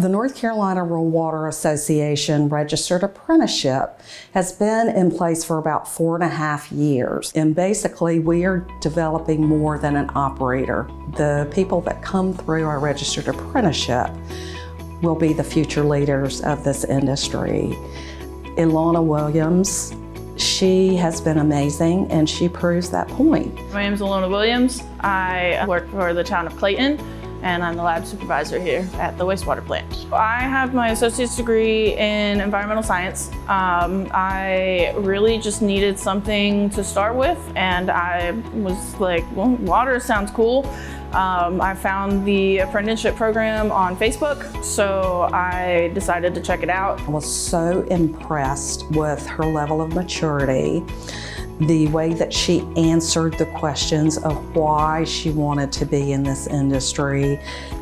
The North Carolina Rural Water Association Registered Apprenticeship has been in place for about 4.5 years. And basically, we are developing more than an operator. The people that come through our Registered Apprenticeship will be the future leaders of this industry. Ilana Williams, she has been amazing, and she proves that point. My name is Ilana Williams. I work for the town of Clayton, and I'm the lab supervisor here at the wastewater plant. I have my associate's degree in environmental science. I really just needed something to start with, and I was like, well, water sounds cool. I found the apprenticeship program on Facebook, so I decided to check it out. I was so impressed with her level of maturity, the way that she answered the questions of why she wanted to be in this industry.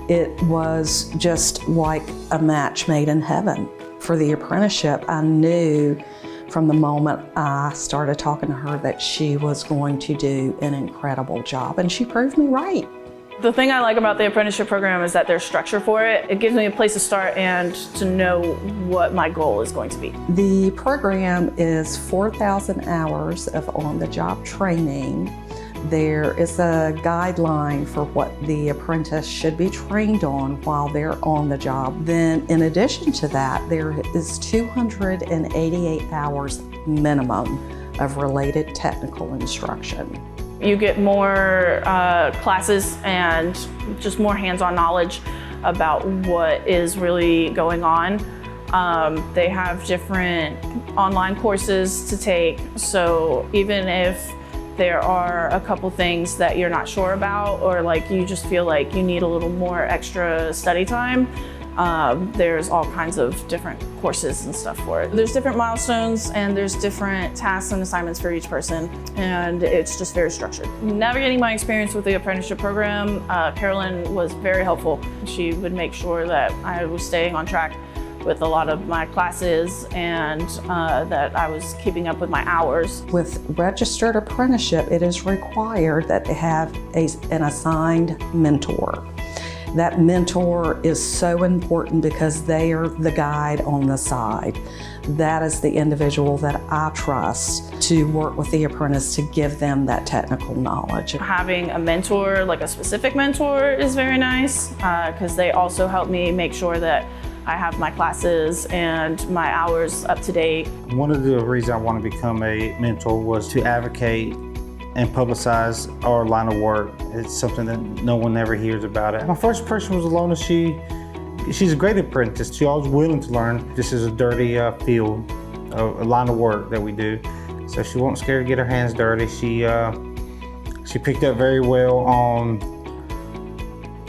It was just like a match made in heaven. For the apprenticeship, I knew from the moment I started talking to her that she was going to do an incredible job, and she proved me right. The thing I like about the apprenticeship program is that there's structure for it. It gives me a place to start and to know what my goal is going to be. The program is 4,000 hours of on-the-job training. There is a guideline for what the apprentice should be trained on while they're on the job. Then in addition to that, there is 288 hours minimum of related technical instruction. You get more classes and just more hands-on knowledge about what is really going on. They have different online courses to take, so even if there are a couple things that you're not sure about, or like you just feel like you need a little more extra study time, there's all kinds of different courses and stuff for it. There's different milestones and there's different tasks and assignments for each person, and it's just very structured. Navigating my experience with the apprenticeship program, Carolyn was very helpful. She would make sure that I was staying on track with a lot of my classes and that I was keeping up with my hours. With registered apprenticeship, it is required that they have an assigned mentor. That mentor is so important because they are the guide on the side. That is the individual that I trust to work with the apprentice to give them that technical knowledge. Having a mentor, like a specific mentor, is very nice because they also help me make sure that I have my classes and my hours up to date. One of the reasons I want to become a mentor was to advocate and publicize our line of work. It's something that no one ever hears about it. My first impression was Ilana. She's a great apprentice. She's always willing to learn. This is a dirty field, a line of work that we do. So she wasn't scared to get her hands dirty. She picked up very well on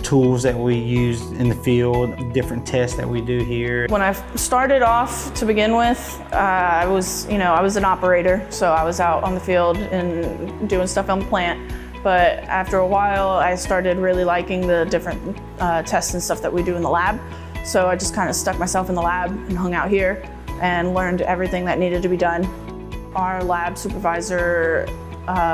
tools that we use in the field, different tests that we do here. When I started off to begin with, I was an operator, so I was out on the field and doing stuff on the plant. But after a while, I started really liking the different tests and stuff that we do in the lab. So I just kind of stuck myself in the lab and hung out here and learned everything that needed to be done. Our lab supervisor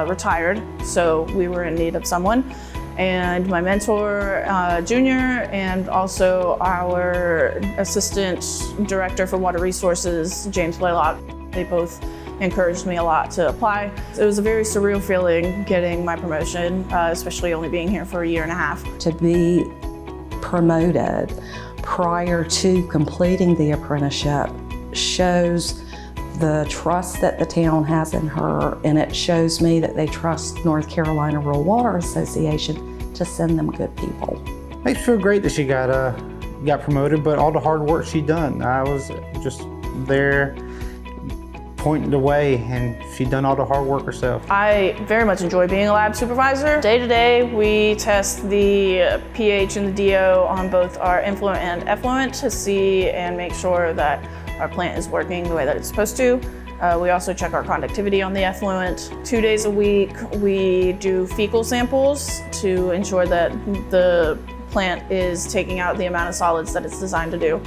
retired, so we were in need of someone. And my mentor, Junior, and also our assistant director for water resources, James Blaylock, they both encouraged me a lot to apply. It was a very surreal feeling getting my promotion, especially only being here for 1.5 years. To be promoted prior to completing the apprenticeship shows the trust that the town has in her, and it shows me that they trust North Carolina Rural Water Association to send them good people. Makes me feel great that she got promoted, but all the hard work she done. I was just there pointing the way, and she done all the hard work herself. I very much enjoy being a lab supervisor. Day to day, we test the pH and the DO on both our influent and effluent to see and make sure that our plant is working the way that it's supposed to. We also check our conductivity on the effluent. 2 days a week, we do fecal samples to ensure that the plant is taking out the amount of solids that it's designed to do.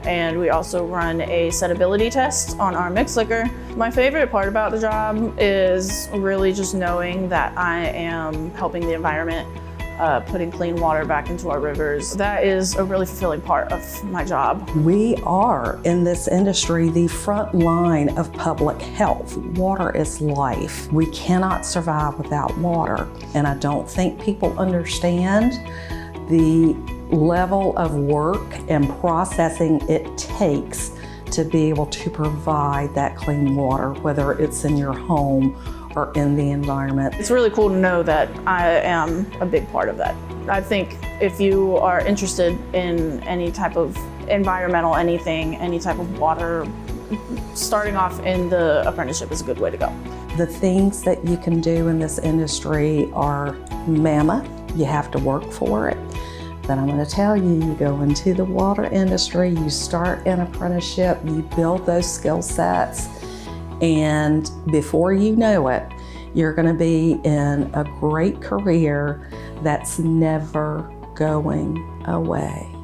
And we also run a settability test on our mixed liquor. My favorite part about the job is really just knowing that I am helping the environment. putting clean water back into our rivers. That is a really fulfilling part of my job. We are, in this industry, the front line of public health. Water is life. We cannot survive without water. And I don't think people understand the level of work and processing it takes to be able to provide that clean water, whether it's in your home or in the environment. It's really cool to know that I am a big part of that. I think if you are interested in any type of environmental anything, any type of water, starting off in the apprenticeship is a good way to go. The things that you can do in this industry are mammoth. You have to work for it. But I'm going to tell you, you go into the water industry, you start an apprenticeship, you build those skill sets, and before you know it, you're going to be in a great career that's never going away.